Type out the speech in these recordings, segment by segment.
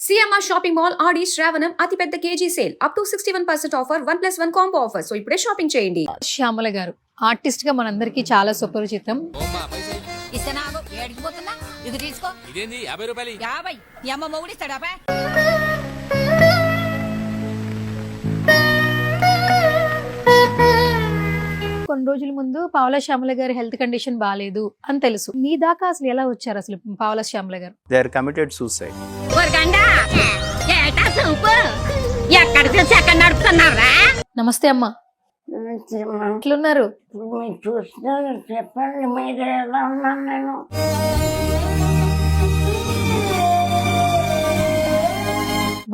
CMR shopping mall ఆడి శ్రావణం అతిపెద్ద KG sale up to 61% offer 1+1 combo offer. So ఇప్పుడే shopping చేయండి. శ్యామల గారు ఆర్టిస్ట్ గా మనందరికీ చాలా సుపరిచితం. ఇదేంది 50 రూపాయలు? 50 మీ అమ్మ మొగుడిస్తాడా? కొన్ని రోజుల ముందు పావలా శ్యామల గారి హెల్త్ కండిషన్ బాగాలేదు అని తెలుసు. మీ దాకా అసలు ఎలా వచ్చారు అసలు పావలా శ్యామల గారు? They are committed suicide. నమస్తే అమ్మా, ఎట్లున్నారు? మీరు చూస్తున్నారు, చెప్పండి మీరు ఎలా ఉన్నాను. నేను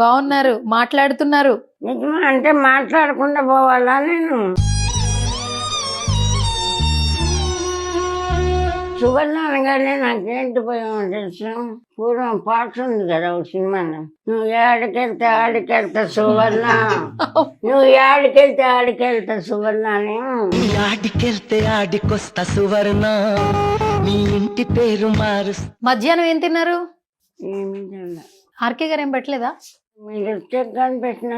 బాగున్నారు, మాట్లాడుతున్నారు. నిజమా అంటే మాట్లాడకుండా పోవాలా? నేను సువర్ణ అనగానే నాకేంటి పోయామో తెలుసు. పూర్వం పాట ఉంది కదా ఒక సినిమాలో, నువ్వు ఏడికెళ్తే ఆడికెళ్తా సువర్ణ, నువ్వు ఏడికెళ్తే ఆడికెళ్తా సువర్ణ అని. ఆడికెళ్తే ఆడికొస్తా సువర్ణ, నీ ఇంటి పేరు మారు. మధ్యాహ్నం ఏం తిన్నారు? ఏమి తిన్నా. ఆర్కే గారు ఏం పెట్టలేదా? మీరు వచ్చే కానీ పెట్టినా.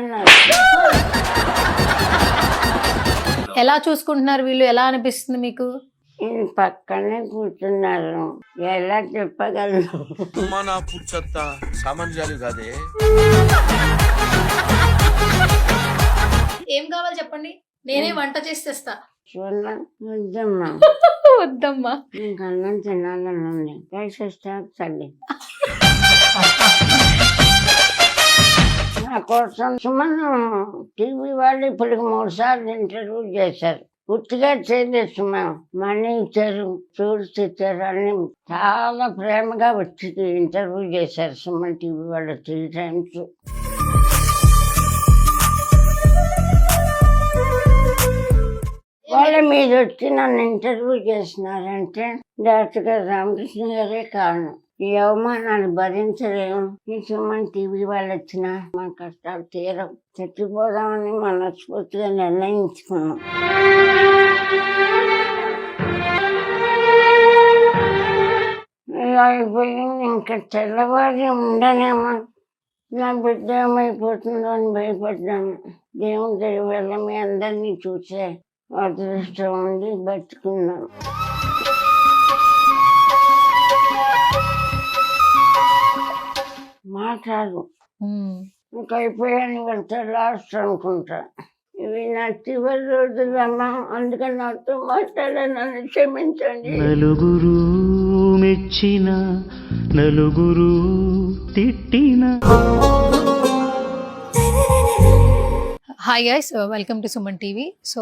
ఎలా చూసుకుంటున్నారు వీళ్ళు? ఎలా అనిపిస్తుంది మీకు? నేను పక్కనే కూర్చున్నారు, ఎలా చెప్పగలను? మన పుచ్చత్త సామాన్యాలు కాదే. ఏం కావాలి చెప్పండి, నేనే వంట చేసి తెస్తా. వద్దమ్మా వద్దమ్మా, ఇంకా అన్నం తినాలని ఉంది. తల్లి నా కోసం సుమన్ టీవీ వాళ్ళు ఇప్పటికి 3 సార్లు ఇంటర్వ్యూ చేశారు. పూర్తిగా చేయలేదు సుమన్, మనీ ఇచ్చారు, ఫ్రూట్స్ ఇచ్చారు, అన్ని చాలా ప్రేమగా వచ్చి ఇంటర్వ్యూ చేశారు సుమన్ టీవీ వాళ్ళు 3 times. వాళ్ళ మీద వచ్చి నన్ను ఇంటర్వ్యూ చేసినారంటే డాక్టర్ గారు రామకృష్ణ గారే కారణం. ఈ అవమానాలు భరించలేము. ఈ సుమన్ టీవీ వాళ్ళు వచ్చినా మన కష్టాలు తీరవు. చచ్చిపోదామని మనస్ఫూర్తిగా నిర్ణయించుకున్నాం. అయిపోయింది, ఇంకా తెల్లవారి ఉండనేమో, నా బిడ్డ ఏమైపోతుందో అని భయపడ్డాను. దేవుని దయ వల్ల మీ అందరినీ చూసే అదృష్టం ఉండి బతుకున్నాను. మాట్లాడు, ఇంకా అయిపోయాను, వెళ్తే లాస్ట్ అనుకుంటా. ఇవి నా చివరి రోజులమ్మా, అందుకని నాతో మాట్లాడానని క్షమించండి. నలుగురు మెచ్చిన నలుగురు తిట్టిన. Hi guys, welcome to Suman TV. So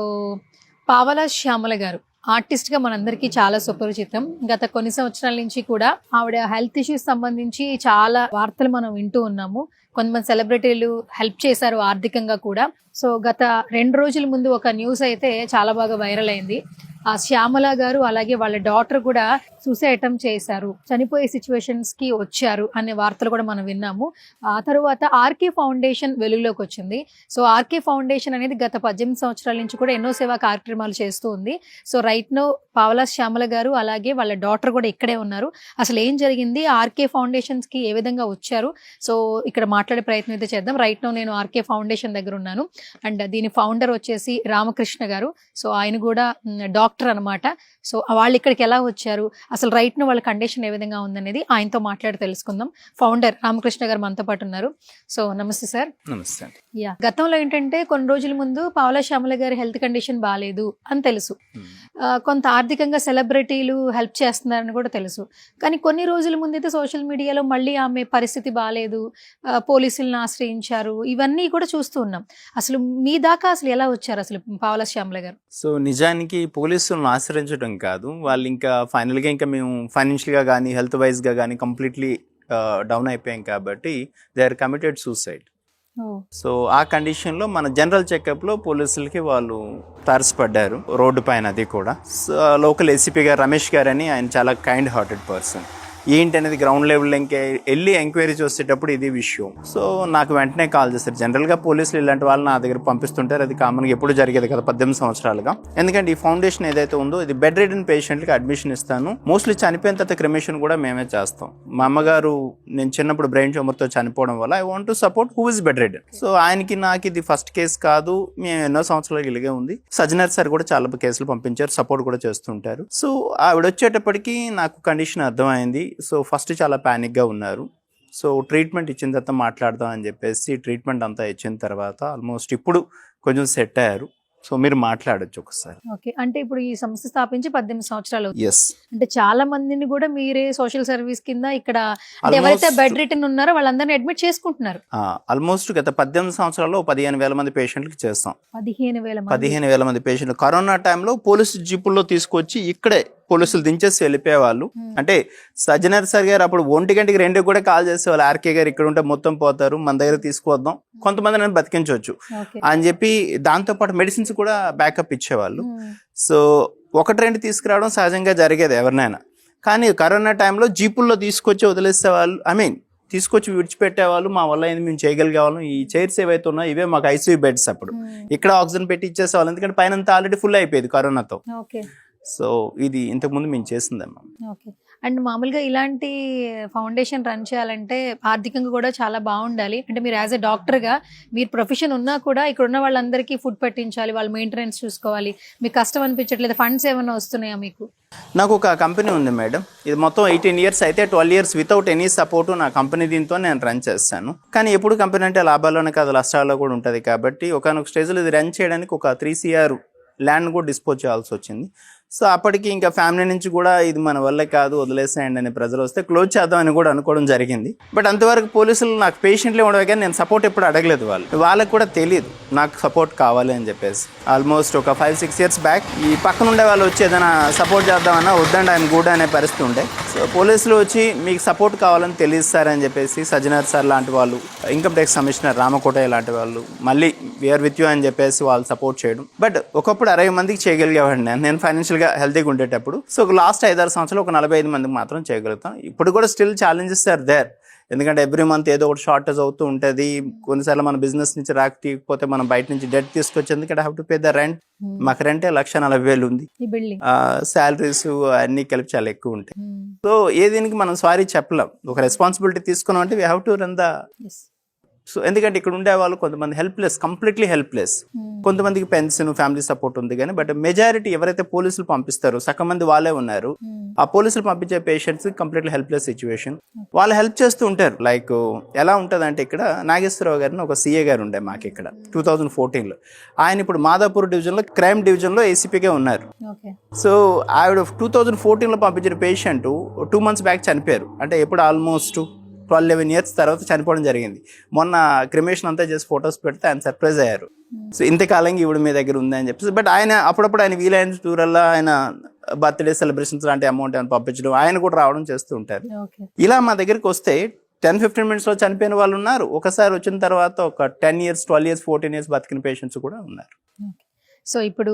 పావలా శ్యామల గారు ఆర్టిస్ట్గా మనందరికీ చాలా సుపరిచితం. గత కొన్ని సంవత్సరాల నుంచి కూడా ఆవిడ హెల్త్ ఇష్యూస్ సంబంధించి చాలా వార్తలు మనం వింటూ ఉన్నాము. కొంతమంది సెలబ్రిటీలు హెల్ప్ చేశారు ఆర్థికంగా కూడా. సో గత 2 రోజుల ముందు ఒక న్యూస్ అయితే చాలా బాగా వైరల్ అయింది. ఆ శ్యామల గారు అలాగే వాళ్ళ డాటర్ కూడా సూసైడ్ అటెంప్ట్ చేశారు, చనిపోయే సిచ్యువేషన్స్ కి వచ్చారు అనే వార్తలు కూడా మనం విన్నాము. ఆ తర్వాత ఆర్కే ఫౌండేషన్ వెలుగులోకి వచ్చింది. సో ఆర్కే ఫౌండేషన్ అనేది గత 18 సంవత్సరాల నుంచి కూడా ఎన్నో సేవా కార్యక్రమాలు చేస్తూ ఉంది. సో రైట్ నో పావలా శ్యామల గారు అలాగే వాళ్ళ డాటర్ కూడా ఇక్కడే ఉన్నారు. అసలు ఏం జరిగింది, ఆర్కే ఫౌండేషన్స్ కి ఏ విధంగా వచ్చారు, సో ఇక్కడ మాట్లాడే ప్రయత్నం అయితే చేద్దాం. రైట్ నో నేను ఆర్కే ఫౌండేషన్ దగ్గర ఉన్నాను. అండ్ దీని ఫౌండర్ వచ్చేసి రామకృష్ణ గారు. సో ఆయన కూడా డాక్టర్ అనమాట. సో వాళ్ళు ఇక్కడికి ఎలా వచ్చారు, అసలు రైట్ నో వాళ్ళ కండిషన్ ఏ విధంగా ఉందనేది ఆయనతో మాట్లాడి తెలుసుకుందాం. ఫౌండర్ రామకృష్ణ గారు మనతో పాటు ఉన్నారు. సో నమస్తే సార్. నమస్తే. యా, గతంలో ఏంటంటే కొన్ని రోజుల ముందు పావలా శ్యామల గారి హెల్త్ కండిషన్ బాగాలేదు అని తెలుసు. కొంత ఆర్థికంగా సెలబ్రిటీలు హెల్ప్ చేస్తున్నారని కూడా తెలుసు. కానీ కొన్ని రోజుల ముందు అయితే సోషల్ మీడియాలో మళ్ళీ ఆమె పరిస్థితి బాగాలేదు, పోలీసులను ఆశ్రయించారు, ఇవన్నీ కూడా చూస్తూ ఉన్నాం. అసలు మీ దాకా అసలు ఎలా వచ్చారు అసలు పావలా శ్యామల గారు? సో నిజానికి పోలీసులను ఆశ్రయించడం కాదు, వాళ్ళు ఇంకా ఫైనల్గా ఇంకా మేము ఫైనాన్షియల్గా కానీ హెల్త్ వైజ్గా కానీ కంప్లీట్లీ డౌన్ అయిపోయాం కాబట్టి they are committed suicide. So ఆ కండిషన్లో మన జనరల్ చెకప్లో పోలీసులకి వాళ్ళు తారసపడ్డారు రోడ్డు పైన. అది కూడా లోకల్ ఏసీపీ గారు రమేష్ గారు అని, ఆయన చాలా కైండ్ హార్టెడ్ పర్సన్. ఏంటి అనేది గ్రౌండ్ లెవెల్ వెళ్ళి ఎంక్వైరీ చేసేటప్పుడు ఇది విషయం. సో నాకు వెంటనే కాల్ చేస్తారు. జనరల్గా పోలీసులు ఇలాంటి వాళ్ళు నా దగ్గర పంపిస్తుంటారు, అది కామన్గా ఎప్పుడు జరిగేది కదా 18 సంవత్సరాలుగా. ఎందుకంటే ఈ ఫౌండేషన్ ఏదైతే ఉందో ఇది బెడ్ రిడెన్ పేషెంట్కి అడ్మిషన్ ఇస్తాను. మోస్ట్లీ చనిపోయిన తర్వాత క్రిమేషన్ కూడా మేమే చేస్తాం. మా అమ్మగారు నేను చిన్నప్పుడు బ్రెయిన్ ట్యూమర్తో చనిపోవడం వల్ల I want to support who is bed ridden. So ఆయనకి నాకు ఇది ఫస్ట్ కేసు కాదు, మేము ఎన్నో సంవత్సరాలు ఇలాగే ఉంది. సజ్జనర్ సార్ కూడా చాలా కేసులు పంపించారు, సపోర్ట్ కూడా చేస్తుంటారు. సో ఆవిడ వచ్చేటప్పటికి నాకు కండిషన్ అర్థమైంది. సో ఫస్ట్ చాలా ప్యానిక్గా ఉన్నారు. సో ట్రీట్మెంట్ ఇచ్చిన తర్వాత మాట్లాడదాం అని చెప్పేసి ట్రీట్మెంట్ అంతా ఇచ్చిన తర్వాత ఆల్మోస్ట్ ఇప్పుడు కొంచెం సెట్ అయ్యారు. సో మీరు మాట్లాడొచ్చు ఒకసారి. ఓకే, అంటే ఇప్పుడు ఈ సంస్థ స్థాపించి 18 సంవత్సరాలు అవుతుంది. ఎస్, అంటే చాలా మందిని కూడా మీరే సోషల్ సర్వీస్ కింద ఇక్కడ అంటే ఎవరైతే బెడ్ రిటర్న్ ఉన్నారో వాళ్ళందరినీ అడ్మిట్ చేసుకుంటున్నారు. ఆల్మోస్ట్ గత 18 సంవత్సరాల్లో 15,000 మంది పేషెంట్లకి చేస్తాం. 15,000 మంది పేషెంట్లు కరోనా టైంలో పోలీసు జీపుల్లో తీసుకొచ్చి ఇక్కడే పోలీసులు దించేసి వెళ్ళిపోయేవాళ్ళు. అంటే సజ్జనర్ సార్ గారు అప్పుడు 1 గంటకి 2 కూడా కాల్ చేసేవాళ్ళు, ఆర్కే గారు ఇక్కడ ఉంటే మొత్తం పోతారు, మన దగ్గర తీసుకువద్దాం, కొంతమంది నేను బతికించవచ్చు అని చెప్పి. దాంతోపాటు మెడిసిన్స్ కూడా బ్యాకప్ ఇచ్చేవాళ్ళు. సో 1-2 తీసుకురావడం సహజంగా జరిగేది ఎవరినైనా. కానీ కరోనా టైంలో జీపుల్లో తీసుకొచ్చి వదిలేసేవాళ్ళు, తీసుకొచ్చి విడిచిపెట్టేవాళ్ళు. మా వల్ల ఏంది, మేము చేయగలిగేవాళ్ళం. ఈ చైర్స్ ఏవైతే ఉన్నాయో ఇవే మాకు ఐసీయూ బెడ్స్. అప్పుడు ఇక్కడ ఆక్సిజన్ పెట్టి ఇచ్చేసేవాళ్ళు, ఎందుకంటే పైన ఆల్రెడీ ఫుల్ అయిపోయేది కరోనాతో. సో ఇది ఇంతకుముందు మేము చేసిందమ్మా. ఓకే, అండ్ మామూలుగా ఇలాంటి ఫౌండేషన్ రన్ చేయాలంటే ఆర్థికంగా కూడా చాలా బాగుండాలి. అంటే మీరు యాజ్ ఎ డాక్టర్గా మీరు ప్రొఫెషన్ ఉన్నా కూడా ఇక్కడ ఉన్న వాళ్ళందరికీ ఫుడ్ పెట్టించాలి, వాళ్ళ మెయింటెనెన్స్ చూసుకోవాలి. మీకు కష్టం అనిపించట్లేదు? ఫండ్స్ ఏమైనా వస్తున్నాయా మీకు? నాకు ఒక కంపెనీ ఉంది మేడం, ఇది మొత్తం 18 ఇయర్స్ అయితే 12 ఇయర్స్ వితౌట్ ఎనీ సపోర్ట్ నా కంపెనీ దీంతో నేను రన్ చేస్తాను. కానీ ఎప్పుడు కంపెనీ అంటే లాభాల్లోనే కాదు, నష్టాల్లో కూడా ఉంటుంది. కాబట్టి ఒకనొక స్టేజ్లో ఇది రన్ చేయడానికి ఒక 3 CR ల్యాండ్ కూడా డిస్పోజ్ చేయాల్సి వచ్చింది. సో అప్పటికి ఇంకా ఫ్యామిలీ నుంచి కూడా ఇది మన వల్లే కాదు, వదిలేసేయండి అనే ప్రజలు వస్తే క్లోజ్ చేద్దామని కూడా అనుకోవడం జరిగింది. బట్ అంతవరకు పోలీసులు నాకు పేషెంట్లే ఉండవు, కానీ నేను సపోర్ట్ ఎప్పుడు అడగలేదు. వాళ్ళకి కూడా తెలియదు నాకు సపోర్ట్ కావాలి అని చెప్పేసి. ఆల్మోస్ట్ ఒక 5-6 ఇయర్స్ బ్యాక్ ఈ పక్కన ఉండే వాళ్ళు వచ్చి ఏదైనా సపోర్ట్ చేద్దామన్నా వద్దండి ఆయన గుడ్ అనే పరిస్థితి ఉండే. సో పోలీసులు వచ్చి మీకు సపోర్ట్ కావాలని తెలియస్తారని చెప్పేసి సజ్జనర్ సార్ లాంటి వాళ్ళు, ఇన్కమ్ ట్యాక్స్ కమిషనర్ రామకోటయ్య లాంటి వాళ్ళు మళ్ళీ వీఆర్ విత్ యూ అని చెప్పేసి వాళ్ళు సపోర్ట్ చేయడం. బట్ ఒకప్పుడు 60 మందికి చేయగలిగేవాడిని నేను ఫైనాన్షియల్గా హెల్తీగా ఉండేటప్పుడు. సో లాస్ట్ 5-6 సంవత్సరాలు ఒక 45 మందికి మాత్రం చేయగలుగుతాం. ఇప్పుడు కూడా స్టిల్ ఛాలెంజెస్ ఆర్ దేర్, ఎందుకంటే ఎవ్రీ మంత్ ఏదో ఒకటి షార్టేజ్ అవుతూ ఉంటుంది. కొన్నిసార్లు మన బిజినెస్ నుంచి రాకపోతే మనం బయట నుంచి డెట్ తీసుకొచ్చేందుకు I have to pay the rent. మాకు రెంటే 1,40,000 ఉంది. శాలరీస్ అన్ని కలిపి చాలా ఎక్కువ ఉంటాయి. సో ఏ దీనికి మనం సారీ చెప్పలేం. ఒక రెస్పాన్సిబిలిటీ తీసుకున్నాం అంటే we have to run the. So ఎందుకంటే ఇక్కడ ఉండే వాళ్ళు కొంతమంది హెల్ప్లెస్, కంప్లీట్లీ హెల్ప్లెస్. కొంతమందికి పెన్షన్, ఫ్యామిలీ సపోర్ట్ ఉంది కానీ బట్ మెజారిటీ ఎవరైతే పోలీసులు పంపిస్తారో సగం మంది వాళ్ళే ఉన్నారు. ఆ పోలీసులు పంపించే పేషెంట్స్ కంప్లీట్లీ హెల్ప్లెస్ సిచ్యువేషన్. వాళ్ళు హెల్ప్ చేస్తూ ఉంటారు. లైక్ ఎలా ఉంటుంది అంటే ఇక్కడ నాగేశ్వరరావు గారిని ఒక CA గారు ఉండే మాకు ఇక్కడ 2014లో. ఆయన ఇప్పుడు మాదాపూర్ డివిజన్లో క్రైమ్ డివిజన్లో ACPగా ఉన్నారు. సో ఆవిడ 2014లో పంపించిన పేషెంట్ 2 months బ్యాక్ చనిపోయారు. అంటే ఎప్పుడు ఆల్మోస్ట్ 12-11 ఇయర్స్ తర్వాత చనిపోవడం జరిగింది. మొన్న క్రిమేషన్ అంతా చేసి ఫొటోస్ పెడితే ఆయన సర్ప్రైజ్ అయ్యారు. సో ఇంతకాలంగా ఈవిడ మీ దగ్గర ఉంది అని చెప్పేసి. బట్ ఆయన అప్పుడప్పుడు ఆయన వీలైన టూరల్లో ఆయన బర్త్డే సెలబ్రేషన్స్ లాంటి అమౌంట్ ఏమైనా పంపించడం, ఆయన కూడా రావడం చేస్తూ ఉంటారు. ఇలా మా దగ్గరికి వస్తే 10-15 minutesలో చనిపోయిన వాళ్ళు ఉన్నారు. ఒకసారి వచ్చిన తర్వాత ఒక 10 years, 12 years, 14 years బతికిన పేషెంట్స్ కూడా ఉన్నారు. సో ఇప్పుడు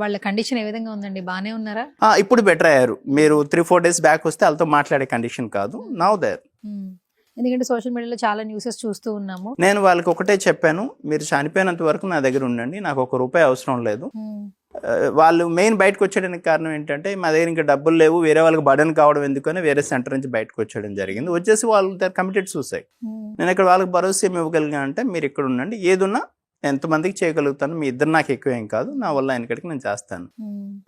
వాళ్ళ కండిషన్ ఏ విధంగా ఉందండి? బాగానే ఉన్నారా? ఇప్పుడు బెటర్ అయ్యారు. మీరు 3-4 days బ్యాక్ వస్తే వాళ్ళతో మాట్లాడే కండిషన్ కాదు. Now there. ఎందుకంటే సోషల్ మీడియాలో చాలా న్యూసెస్ చూస్తూ ఉన్నాము. నేను వాళ్ళకి ఒకటే చెప్పాను, మీరు చనిపోయినంత వరకు నా దగ్గర ఉండండి, నాకు ₹1 అవసరం లేదు. వాళ్ళు మెయిన్ బయటకు వచ్చేయడానికి కారణం ఏంటంటే మా దగ్గర ఇంకా డబ్బులు లేవు, వేరే వాళ్ళకి బర్డెన్ కావడం ఎందుకని వేరే సెంటర్ నుంచి బయటకు వచ్చేయడం జరిగింది. వచ్చేసి వాళ్ళు కమిటెడ్ సూసైడ్. నేను ఇక్కడ వాళ్ళకి భరోసా ఇవ్వగలిగా అంటే మీరు ఇక్కడ ఉండండి, ఏదున్నా ఎంతమందికి చేయగలుగుతాను, మీ ఇద్దరు నాకు ఎక్కువ ఏం కాదు, నా వల్ల ఆయనకడికి నేను చేస్తాను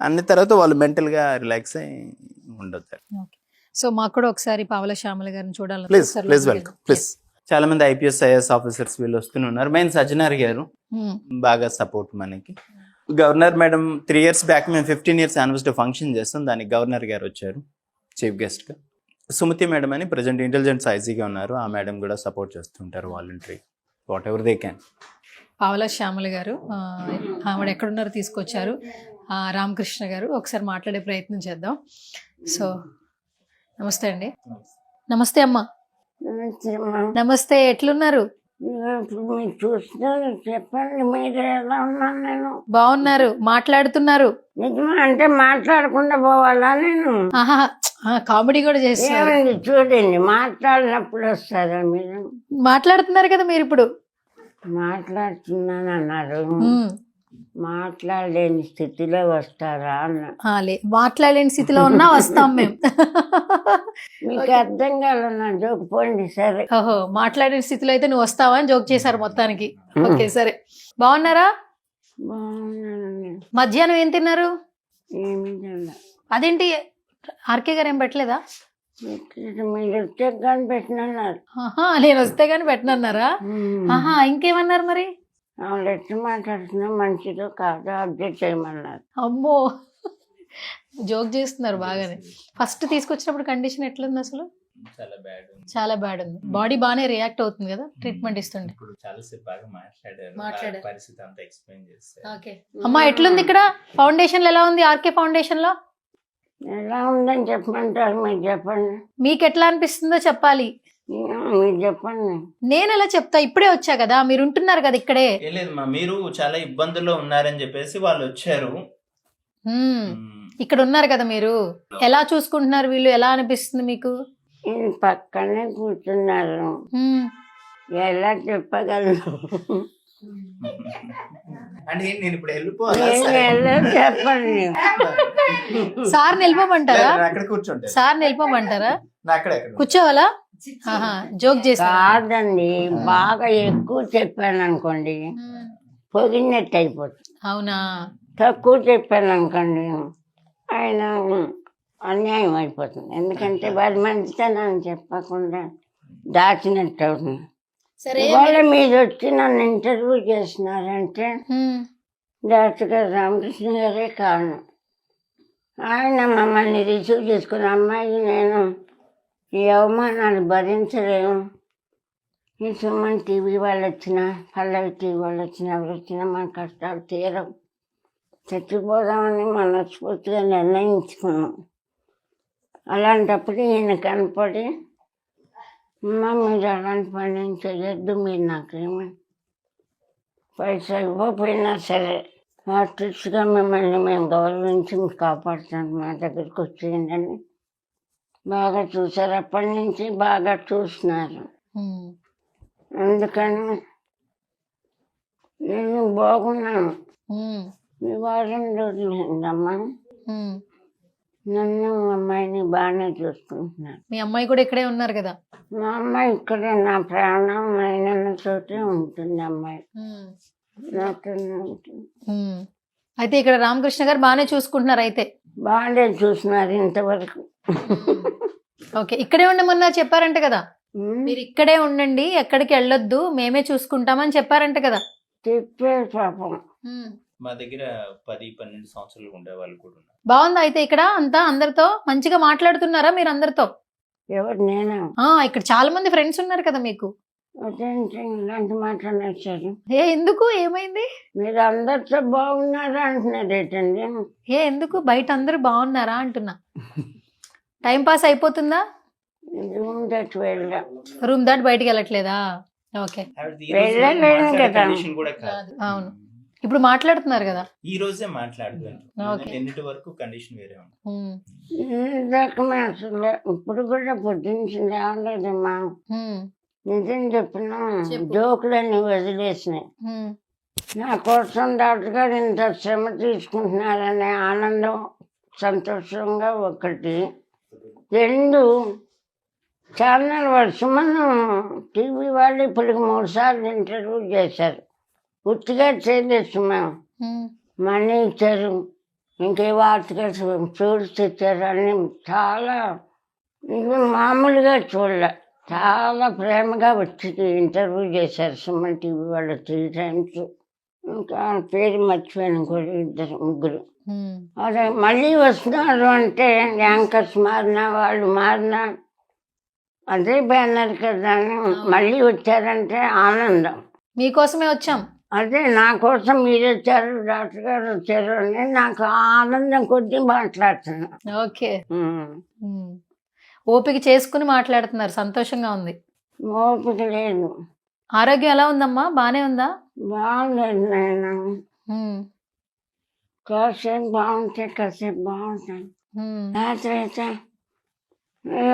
అన్ని. తర్వాత వాళ్ళు మెంటల్గా రిలాక్స్ అయి ఉండొచ్చు. సో మాకు కూడా ఒకసారి పావల శ్యామల గారిని చూడాలి. Please welcome. ప్లీజ్. చాలా మంది IPS IAS ఆఫీసర్స్ వీళ్ళు వస్తూనే ఉన్నారు. మెయిన్ సజ్జనర్ గారు బాగా సపోర్ట్ మనకి. గవర్నర్ మేడం 3 years బ్యాక్ మేము 15 years యానివర్సరీ ఫంక్షన్ చేస్తాం, దానికి గవర్నర్ గారు వచ్చారు చీఫ్ గెస్ట్ గా. సుమతి మేడం అని ప్రెజెంట్ ఇంటెలిజెన్స్ IGగా ఉన్నారు, ఆ మేడం కూడా సపోర్ట్ చేస్తుంటారు voluntary whatever they can. Pavala Shyamala garu ఆవిడ ఎక్కడున్నారో తీసుకొచ్చారు. రామకృష్ణ గారు ఒకసారి మాట్లాడే ప్రయత్నం చేద్దాం. సో నమస్తే అండి. నమస్తే అమ్మా. నమస్తే, ఎట్లున్నారు? ఇప్పుడు మీరు చూస్తున్నారు, చెప్పండి మీరు ఎలా ఉన్నాను నేను. బాగున్నారు, మాట్లాడుతున్నారు. నిజమా అంటే మాట్లాడకుండా పోవాలా నేను? ఆహా, కామెడీ కూడా చేస్తున్నారు. ఏమండి చూడండి, మాట్లాడినప్పుడు వస్తారా మీరు? మాట్లాడుతున్నారు కదా మీరు ఇప్పుడు. మాట్లాడుతున్నాను అన్నారు, ఉమ్. మాట్లాడలేని స్థితిలో వస్తారా అన్న. మాట్లాడలేని స్థితిలో ఉన్నా వస్తాం మేము. మీకు అర్థం కాదు నా జోక్, పోండి సరే. ఓహో, మాట్లాడలేని స్థితిలో అయితే నువ్వు వస్తావా అని జోక్ చేశారు మొత్తానికి. ఓకే సరే. బాగున్నారా? బాగున్నానండి. మధ్యాహ్నం ఏం తిన్నారు? ఏమి తిన్నా. అదేంటి ఆర్కే గారు ఏం పెట్టలేదా? మీరు వచ్చే కానీ పెట్టినన్నారు. ఆహా, నేను వస్తే గానీ పెట్టనన్నారా? ఆహా, ఇంకేమన్నారు మరి? ఆవిడ ఎట్లా మాట్లాడుతున్నా మంచిదో కాదో అప్డేట్ చేయమన్నారు. అమ్మో, జోక్ చేస్తున్నారు బాగానే. ఫస్ట్ తీసుకొచ్చినప్పుడు కండిషన్ ఎట్లుంది అసలు? చాలా బ్యాడ్ ఉంది. చాలా బ్యాడ్ ఉంది. బాడీ బాగానే రియాక్ట్ అవుతుంది కదా ట్రీట్మెంట్ ఇస్తుండే. ఇప్పుడు చాలాసేపు బాగా మాట్లాడారు. మాట్లాడారు. పరిస్థితి అంతా ఎక్స్ప్లెయిన్ చేస్తారు. ఓకే అమ్మా, ఎట్లుంది ఇక్కడ ఫౌండేషన్ ఎలా ఉంది? ఆర్కే ఫౌండేషన్ లో ఎలా ఉందని చెప్పమంటారు, మీరు చెప్పండి. మీకు ఎట్లా అనిపిస్తుందో చెప్పాలి. మీరు చెప్పండి. నేను ఎలా చెప్తా, ఇప్పుడే వచ్చా కదా, మీరు ఉంటున్నారు కదా ఇక్కడే. ఏం లేదు మా, మీరు చాలా ఇబ్బందుల్లో ఉన్నారని చెప్పేసి వాళ్ళు వచ్చారు. ఇక్కడ ఉన్నారు కదా మీరు, ఎలా చూసుకుంటున్నారు వీళ్ళు? ఎలా అనిపిస్తుంది మీకు? ఈయన పక్కనే కూర్చున్నారు, ఎలా చెప్పగలను? అంటే నేను ఇప్పుడు నేను ఎలా చెప్పండి? సార్ నిలిపమంటారా? అక్కడ కూర్చుంటే సార్ నిలిపమంటారా? అక్కడ కూర్చోవాలా? జోక్ చేస్తా కాదండి, బాగా ఎక్కువ చెప్పాను అనుకోండి పొగినట్టు అయిపోతుంది. అవునా? తక్కువ చెప్పాను అనుకోండి ఆయన అన్యాయం అయిపోతుంది. ఎందుకంటే వారి మంచితనం చెప్పకుండా దాచినట్టు అవుతుంది. సరే, ఇవాళ మీరు వచ్చి నన్ను ఇంటర్వ్యూ చేసినారంటే డాక్టర్ గారు రామకృష్ణ గారే కారణం. ఆయన మమ్మల్ని రిసీవ్ చేసుకున్న అమ్మాయి నేను ఈ అవమానాలు భరించలేము. ఈ సుమన్ టీవీ వాళ్ళు వచ్చినా, పల్లవి టీవీ వాళ్ళు వచ్చినా, ఎవరు వచ్చినా మన కష్టాలు తీరవు, చచ్చిపోదామని మనస్ఫూర్తిగా నిర్ణయించుకున్నాం. అలాంటప్పుడు ఈయన కనపడి అమ్మ మీరు అలాంటి పని ఏం చెయ్యొద్దు, మీరు నాకేమి పైసా ఇవ్వకపోయినా సరే ఆర్టిస్ట్గా మిమ్మల్ని మేము గౌరవించి కాపాడుతాం, మా దగ్గరికి వచ్చేయండి బాగా చూసారు. అప్పటి నుంచి బాగా చూస్తున్నారు. అందుకని నేను బాగున్నాను. ఈ వారం రోజులమ్మా నన్ను అమ్మాయిని బాగానే చూసుకుంటున్నాను. మీ అమ్మాయి కూడా ఇక్కడే ఉన్నారు కదా? మా అమ్మాయి ఇక్కడే, నా ప్రాణం అయినతోటే ఉంటుంది. అమ్మాయి నాతోనే ఉంటుంది. అయితే ఇక్కడ రామకృష్ణ గారు బాగానే చూసుకుంటున్నారు. అయితే బాగానే చూస్తున్నారు ఇంతవరకు. ఓకే, ఇక్కడే ఉండమన్నా చెప్పారంట కదా? మీరు ఇక్కడే ఉండండి, ఎక్కడికి వెళ్ళొద్దు, మేమే చూసుకుంటామని చెప్పారంట కదా? చెప్పారు పాపం. మా దగ్గర 10-12 సంవత్సరాలు ఉండే వాళ్ళు కూడా ఉన్నారు. బాగుంది. అయితే ఇక్కడ అంతా అందరితో మంచిగా మాట్లాడుతున్నారా మీరు అందరితో? ఎవరు? నేనా? ఇక్కడ చాలా మంది ఫ్రెండ్స్ ఉన్నారు కదా మీకు. అదేంటి ఇలాంటి మాట్లాడేశారు? ఎందుకు, ఏమైంది? మీరు అందరితో బాగున్నారా అంటున్నారు ఏంటండి? ఎందుకు బయట అందరూ బాగున్నారా అంటున్నా. టైం పాస్ అయిపోతుందా? రూమ్ దాటి వెళ్ళా. రూమ్ దాటి బయటికి వెళ్ళట్లేదా? ఓకే, వెళ్ళలేను కదా. అవును. ఇప్పుడు మాట్లాడుతున్నారు కదా? ఈ రోజే మాట్లాడుతున్నాను. ఎన్నిటి వరకు కండిషన్ వేరే అసలు ఇప్పుడు కూడా పొద్దున్నే లేవలేదమ్మా. నిజం చెప్పిన జోకులన్నీ వదిలేసినాయి. నా కోసం డాక్టర్ గారు ఇంత శ్రమ తీసుకుంటున్నారనే ఆనందం, సంతోషంగా ఒకటి. 2 ఛానల్ వాళ్ళు సుమన్ టీవీ వాళ్ళు ఇప్పటికి 3 సార్లు ఇంటర్వ్యూ చేశారు. ఉత్తిగా చేయలేదు సుమన్, మనీ ఇచ్చారు, ఇంకే ఆర్టికల్స్ ఫ్రూట్స్ ఇచ్చారు, అన్నీ చాలా ఇవి మామూలుగా చూడలే. చాలా ప్రేమగా వచ్చి ఇంటర్వ్యూ చేశారు సుమన్ టీవీ వాళ్ళు 3 times. ఇంకా పేరు మర్చిపోయాను కూడా, 2-3. అదే మళ్ళీ వస్తున్నారు అంటే యాంకర్స్ మారినా వాళ్ళు మారినా అదే బ్యానర్ కదా, మళ్ళీ వచ్చారంటే ఆనందం. మీకోసమే వచ్చాం. అదే నా కోసం మీరు వచ్చారు, డాక్టర్ గారు వచ్చారు అని నాకు ఆనందం కొద్దీ మాట్లాడుతున్నా. ఓకే, ఓపిక చేసుకుని మాట్లాడుతున్నారు, సంతోషంగా ఉంది. ఓపిక లేదు. ఆరోగ్యం ఎలా ఉందమ్మా? బానే ఉందా? బాగుండదు నాయన. ఉమ్, కాసేపు బాగుంటాయి, కాసేపు బాగుంటాయి. ఉమ్, ఆ తర్వాత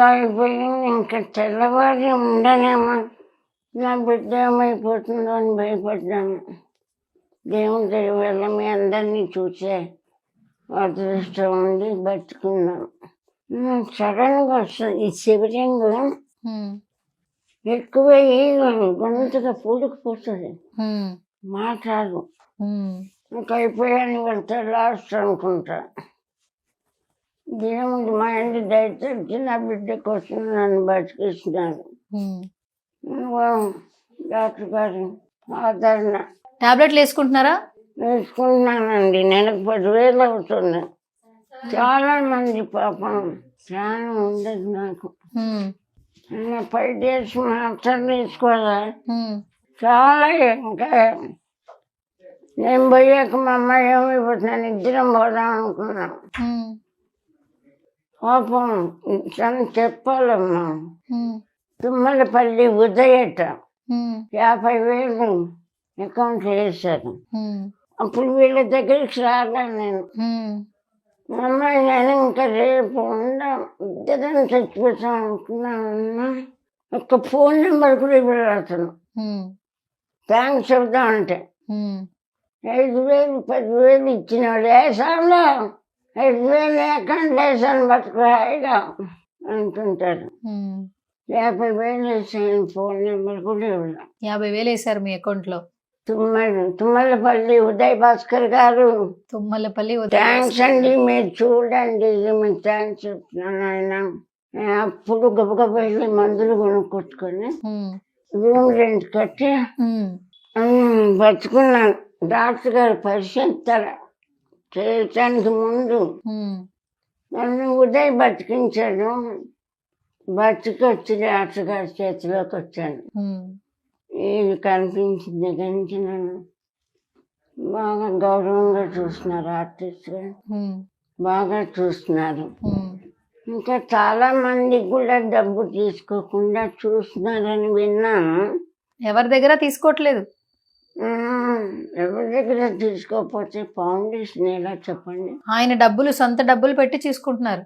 అయిపోయింది. ఇంకా తెల్లవారి ఉండనేమో, నా బిడ్డ ఏమైపోతుందో అని భయపడ్డాను. దేవుని దయ వల్ల మీ అందరినీ చూసే అదృష్టం ఉండి బతుకున్నాను. సడన్గా వస్తుంది ఈ శివలింగ ఉమ్, ఎక్కువ గొంతుగా పూడుకుపోతుంది, ఉమ్, మాట్లాడు. ఉమ్, ఇంకా అయిపోయాను వెళ్తే లాస్ట్ అనుకుంటా. దేవుడు మా ఇంటి దయచేసి నా బిడ్డ కోసం నన్ను బతికిస్తున్నారు. ఉమ్. డాక్టర్ గారు ఆదరణ టాబ్లెట్లు వేసుకుంటున్నారా? వేసుకుంటున్నానండి. నెలకు 10,000 అవుతుంది. చాలా మంది పాపం ప్రాణం ఉండదు నాకు. ఉమ్, 5 days మాత్రం తీసుకోవాలా. ఉమ్, చాలా ఇంకా నేను పోయాక మా అమ్మాయి ఏమైపోతున్నాను, ఇద్దరం పోదాం అనుకున్నాం. ఉమ్, పాపం తను చెప్పాలమ్మా. ఉమ్, తుమ్మలపల్లి ఉదయట ఉమ్, 50,000 అకౌంట్ వేశారు. ఉమ్, అప్పుడు వీళ్ళ దగ్గరికి రాలా నేను. ఉమ్, మా అమ్మాయి నేను ఇంకా రేపు ఇద్దరం చచ్చిపోతాం అనుకున్నాను. ఒక్క ఫోన్ నెంబర్ కూడా ఇవ్వలేదు అతను. ఉమ్, థ్యాంక్స్ చెప్దామంటే ఉమ్, 5,000 10,000 ఇచ్చినాడు. వేసాలో 5,000 అకౌంట్ వేసాను బతుకు హాయిగా అంటుంటారు. ఉమ్. 50,000 వేసాను, ఫోన్ నెంబర్ కూడా ఇవ్వలేదు. 50,000 వేశారు మీ అకౌంట్ లో. తుమ్మలపల్లి ఉదయ్ భాస్కర్ గారు తుమ్మలపల్లి థ్యాంక్స్ అండి, మీరు చూడండి, మీకు థ్యాంక్స్ చెప్తున్నాను ఆయన. అప్పుడు గబగబ వెళ్ళి మందులు కొనుక్కొచ్చుకొని ఉమ్, రూమ్ రెంట్ కట్టి ఉమ్, బతుకున్నాను. డాక్టర్ గారు పరిశీలిస్తారు చేయటానికి ముందు ఉమ్, నన్ను ఉదయ్ బతికించాడు. బతికొచ్చి డాక్టర్ గారి చేతిలోకి వచ్చాను. ఉమ్, ఇది కనిపించిన దగ్గర నుంచి నన్ను బాగా గౌరవంగా చూస్తున్నారు. ఆర్టిస్ట్గా ఉమ్, బాగా చూస్తున్నారు. ఉమ్, ఇంకా చాలా మంది కూడా డబ్బు తీసుకోకుండా చూస్తున్నారని విన్నాను. ఎవరి దగ్గర తీసుకోవట్లేదు. ఎవరి దగ్గర తీసుకోకపోతే ఫౌండేషన్ ఎలా చెప్పండి? ఆయన డబ్బులు సొంత డబ్బులు పెట్టి తీసుకుంటున్నారు.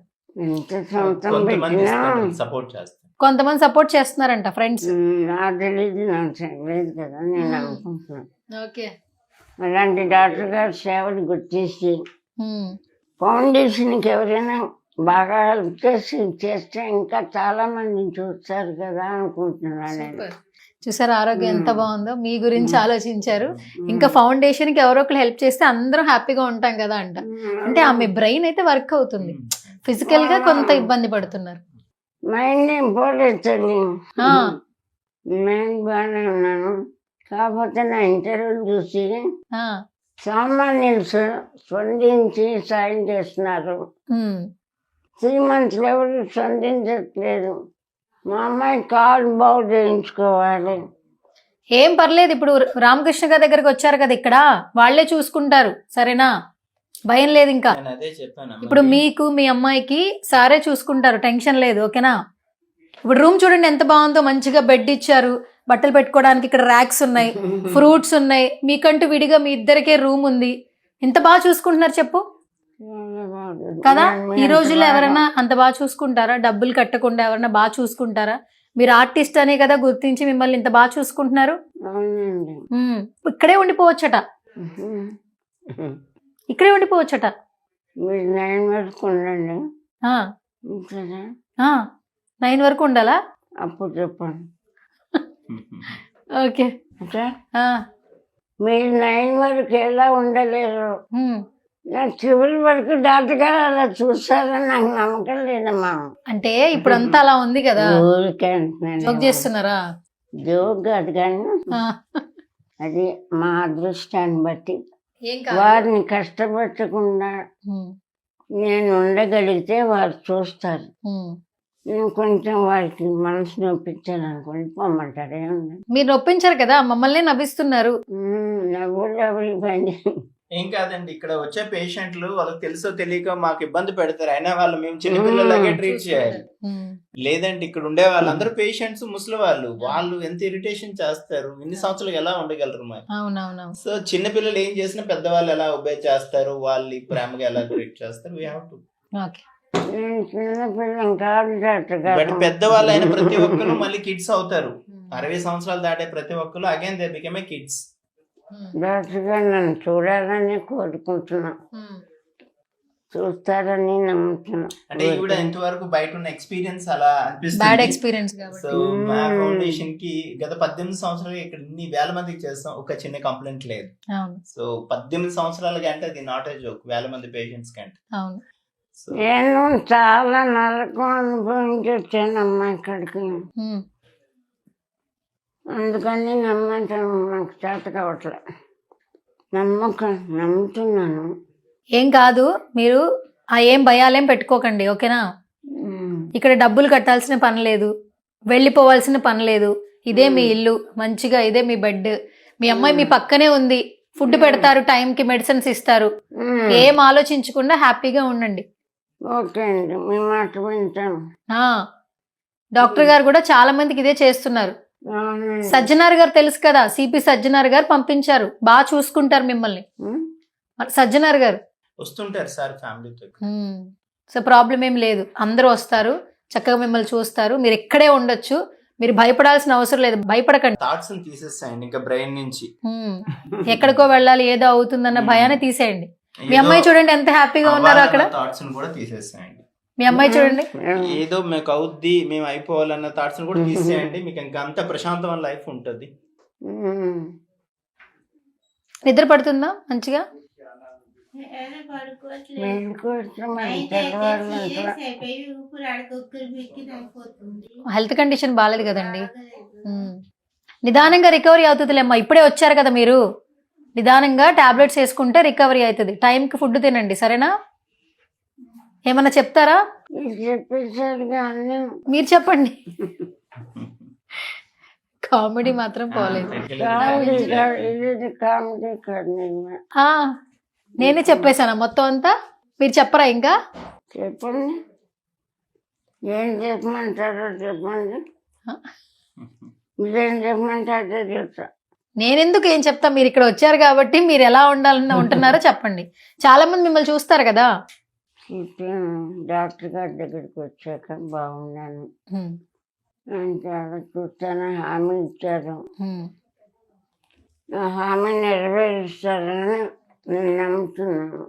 ఎంత సొంతం పెట్టినా సపోర్ట్ చేస్తారు. కొంతమంది సపోర్ట్ చేస్తున్నారంట ఫ్రెండ్స్. నాకు తెలియదు, నాకు తెలియదు కదా, నేను అనుకుంటున్నాను. ఓకే. అలాంటి డాక్టర్ గారి సేవలు గుర్తించి ఫౌండేషన్కి ఎవరైనా బాగా హెల్ప్ చేస్తే ఇంకా చాలా మందిని చూస్తారు కదా అనుకుంటున్నాను నేను. చూసారు ఆరోగ్యం ఎంత బాగుందో, మీ గురించి ఆలోచించారు. ఇంకా ఫౌండేషన్ కి ఎవరో ఒకరు హెల్ప్ చేస్తే అందరూ హ్యాపీగా ఉంటాం కదా అంట. అంటే ఆమె బ్రెయిన్ అయితే వర్క్ అవుతుంది, ఫిజికల్ గా కొంత ఇబ్బంది పడుతున్నారు. మైండ్ ఏం పోలేదు తల్లి, ఆ, నేను బాగానే ఉన్నాను. కాకపోతే నా ఇంటర్వ్యూ చూసి ఆ, సామాన్యులు స్పందించి సాయం చేస్తున్నారు. 3 months ఎవరు స్పందించట్లేదు. మా అమ్మాయి కాలు బాగు చేయించుకోవాలి. ఏం పర్లేదు, ఇప్పుడు రామకృష్ణ గారి దగ్గరకు వచ్చారు కదా, ఇక్కడ వాళ్ళే చూసుకుంటారు, సరేనా? భయం లేదు ఇంకా. అదే చెప్పాను. ఇప్పుడు మీకు మీ అమ్మాయికి సారే చూసుకుంటారు, టెన్షన్ లేదు, ఓకేనా? ఇప్పుడు రూమ్ చూడండి ఎంత బాగుందో, మంచిగా బెడ్ ఇచ్చారు, బట్టలు పెట్టుకోవడానికి ఇక్కడ ర్యాక్స్ ఉన్నాయి, ఫ్రూట్స్ ఉన్నాయి, మీకంటూ విడిగా మీ ఇద్దరికే రూమ్ ఉంది. ఎంత బాగా చూసుకుంటున్నారు చెప్పు కదా. ఈ రోజుల్లో ఎవరైనా అంత బాగా చూసుకుంటారా? డబ్బులు కట్టకుండా ఎవరైనా బాగా చూసుకుంటారా? మీరు ఆర్టిస్ట్ అనే కదా గుర్తించి మిమ్మల్ని ఇంత బాగా చూసుకుంటున్నారు. అవునండి. ఇక్కడే ఉండిపోవచ్చట, ఇక్కడే ఉండిపోవచ్చట. మీరు 9 వరకు ఉండండి. ఆ, ఉంటుందా? 9 వరకు ఉండాలా? అప్పుడు చెప్పండి. ఓకే. అంటే మీరు 9 వరకు ఎలా ఉండలేరు? నా చివరి వరకు డాక్టర్ గారు అలా చూస్తారని నాకు నమ్మకం లేదమ్మా. అంటే ఇప్పుడు అంతా అలా ఉంది కదా, ఊరికే జోక్ చేస్తున్నారా? జోక్ కాదు కానీ ఆ, అది మా అదృష్టాన్ని బట్టి ఏం కాదు. వారిని కష్టపెట్టకుండా ఉమ్, నేను ఉండగలిగితే వారు చూస్తారు. ఉమ్. నేను కొంచెం వారికి మనసు నొప్పించాను అనుకోండి, పొమ్మంటారు. ఏముంది, మీరు నొప్పించారు కదా, మమ్మల్ని నవ్విస్తున్నారు. నవ్వులు ఎవరి పని. ఏం కాదండి, ఇక్కడ వచ్చే పేషెంట్లు వాళ్ళకి తెలుసో తెలియక మాకు ఇబ్బంది పెడతారు, అయినా వాళ్ళు మేము చిన్నపిల్లలాగే ట్రీట్ చేయాలి. లేదంటే ఇక్కడ ఉండే వాళ్ళందరూ పేషెంట్స్, ముసలి వాళ్ళు ఎంత ఇరిటేషన్ చేస్తారు, ఇన్ని సంవత్సరాలు ఎలా ఉండగలరు మరి. అవునవునవును. సో చిన్నపిల్లలు ఏం చేసినా పెద్దవాళ్ళు ఎలా ఒబే చేస్తారు, వాళ్ళు ప్రేమగా ఎలా ట్రీట్ చేస్తారు, వీ హావ్ టు. ఓకే. నేను చిన్నపిల్లని కాదు డాక్టర్ బట్ గారు. పెద్దవాళ్ళు అయిన ప్రతి ఒక్కరు మళ్ళీ కిడ్స్ అవుతారు. 60 సంవత్సరాలు దాటే ప్రతి ఒక్కరు again they become a kids. Doctor గారు నన్ను చూడాలని కోరుకుంటున్నా, చూస్తారని నమ్ముతున్నా. అంటే ఈవిడ ఇంతవరకు బయట ఉన్న ఎక్స్పీరియన్స్ అలా బ్యాడ్ అనిపిస్తుంది. ఎక్స్పీరియన్స్ సో కాబట్టి. మా ఫౌండేషన్ కి గత 18 సంవత్సరాలు ఇక్కడ ఇన్ని వేల మందికి చేస్తాం, ఒక చిన్న కంప్లైంట్ లేదు. అవును సో 18 సంవత్సరాల కంటే అది నాట్ ఏ జోక్, వేల మంది పేషెంట్స్ కంటే. అవును. సో నేను చాలా నరకం అనుభవించి వచ్చానమ్మా ఇక్కడికి, అందుకని నమ్మంటాను, నాకు చేత కావట్లే. నమ్ముతున్నాను. ఏం కాదు, మీరు ఆ ఏం భయాలేం పెట్టుకోకండి, ఓకేనా? ఇక్కడ డబ్బులు కట్టాల్సిన పని లేదు, వెళ్ళిపోవాల్సిన పని లేదు. ఇదే మీ ఇల్లు, మంచిగా ఇదే మీ బెడ్, మీ అమ్మాయి మీ పక్కనే ఉంది, ఫుడ్ పెడతారు, టైంకి మెడిసిన్స్ ఇస్తారు. ఏం ఆలోచించకుండా హ్యాపీగా ఉండండి. ఓకే అండి, మీ మాట వింటాను. డాక్టర్ గారు కూడా చాలా మందికి ఇదే చేస్తున్నారు. అవునండి. సజ్జనార్ గారు తెలుసు కదా, సిపి సజ్జనార్ గారు పంపించారు, బాగా చూసుకుంటారు మిమ్మల్ని. సజ్జనార్ గారు వస్తుంటారు సార్ ఫ్యామిలీతో. సో ప్రాబ్లం ఏం లేదు, అందరూ వస్తారు, చక్కగా మిమ్మల్ని చూస్తారు, మీరు ఇక్కడే ఉండొచ్చు, మీరు భయపడాల్సిన అవసరం లేదు, భయపడకండి. థాట్స్ తీసేస్తాయండి ఇంకా బ్రెయిన్ నుంచి. ఎక్కడికో వెళ్ళాలి, ఏదో అవుతుందన్న భయాన్ని తీసేయండి. మీ అమ్మాయి చూడండి ఎంత హ్యాపీగా ఉన్నారు అక్కడ. థాట్స్ కూడా తీసేస్తాయండి. మీ అమ్మాయి చూడండి, ఏదో మీకు అవుద్ది, మేము అయిపోవాలన్న థాట్స్ కూడా తీసేయండి, మీకు ఇంకా అంత ప్రశాంతమైన లైఫ్ ఉంటుంది. నిద్ర పడుతుందా మంచిగా? హెల్త్ కండిషన్ బాగాలేదు కదండి. నిదానంగా రికవరీ అవుతుందిలేమ్మా, ఇప్పుడే వచ్చారు కదా మీరు, నిదానంగా టాబ్లెట్స్ వేసుకుంటే రికవరీ అవుతుంది. టైంకి ఫుడ్ తినండి, సరేనా? ఏమన్నా చెప్తారా? మీరు చెప్పండి. కామెడీ మాత్రం పోలేదు. నేనే చెప్పేశానా మొత్తం అంతా? మీరు చెప్పరా ఇంకా? చెప్పండి, ఏం చెప్పమంటారో చెప్పండి, మీరేం చెప్పమంటారో చెప్తా. నేనెందుకు ఏం చెప్తా, మీరు ఇక్కడ వచ్చారు కాబట్టి మీరు ఎలా ఉండాలని ఉంటున్నారో చెప్పండి. చాలా మంది మిమ్మల్ని చూస్తారు కదా. డాక్టర్ గారి దగ్గరికి వచ్చాక బాగున్నాను, చాలా చూస్తాను, హామీ ఇచ్చారు, ఆ హామీ నెరవేరుస్తారని నేను నమ్ముతున్నాను.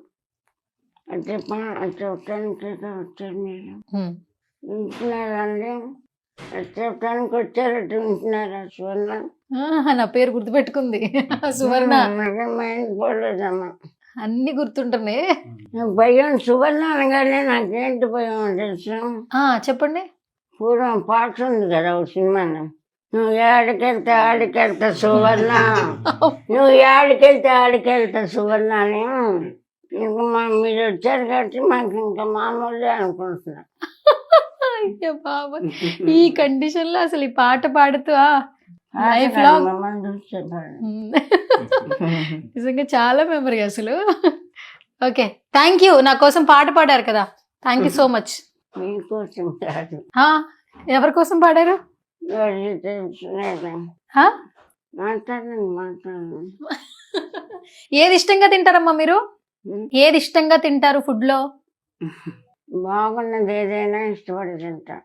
అంటే చెప్పడానికి వచ్చారు మీరు, వింటున్నారండి? చెప్పడానికి వచ్చారట్టు వింటున్నారా? సువర్ణ నా పేరు గుర్తుపెట్టుకుంది, సువర్ణ. మైండ్ పోలేదమ్మా, అన్ని గుర్తుంటున్నాయి. భయం సువర్ణ అనగానే నాకేంటి భయం తెలుసు? చెప్పండి. పూర్వం పాట ఉంది కదా ఒక సినిమాలో, నువ్వు ఏడికెళ్తా ఆడికెళ్తా సువర్ణ, నువ్వు ఏడికెళ్తే ఆడికెళ్తా సువర్ణ అని. ఇంకా మీరు వచ్చారు కాబట్టి మాకు ఇంకా మామూలే అనుకుంటున్నా. అయ్యో బాబా, ఈ కండిషన్ లో అసలు ఈ పాట పాడుతూ లైఫ్ లాంగ్ నిజంగా చాలా మెమరీ అసలు. ఓకే, థ్యాంక్ యూ, నా కోసం పాట పాడారు కదా, థ్యాంక్ యూ సో మచ్. మీకోసం కాదు, ఎవరి కోసం పాడారు? మాట్లాడండి. ఏది ఇష్టంగా తింటారమ్మా మీరు? ఏది ఇష్టంగా తింటారు ఫుడ్ లో? బాగున్నది ఏదైనా ఇష్టపడి తింటా.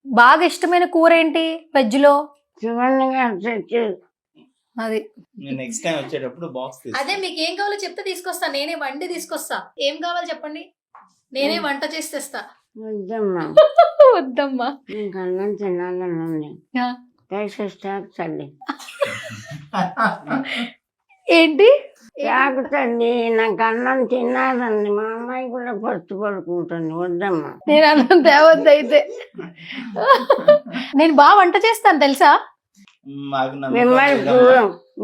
బాగా ఇష్టమైన కూర ఏంటి వెజ్ లో? శివన్గా తెచ్చి అది నెక్స్ట్ టైం వచ్చేటప్పుడు బాక్స్ అదే, మీకు ఏం కావాలో చెప్తే తీసుకొస్తా, నేనే వండి తీసుకొస్తా. ఏం కావాలి చెప్పండి, నేనే వంట చేసి తెస్తా. వద్దమ్మా వద్దమ్మా, ఇంకా అన్నం తినాలని ఉంది, దయచేసి తల్లి. ఏంటి తాగుతండి, నాకు అన్నం తినాలండి, మా అమ్మాయి కూడా పట్టు పడుకుంటుంది. వద్దమ్మా, నేను అన్నం తేవద్దు అయితే. నేను బాగా వంట చేస్తాను తెలుసా?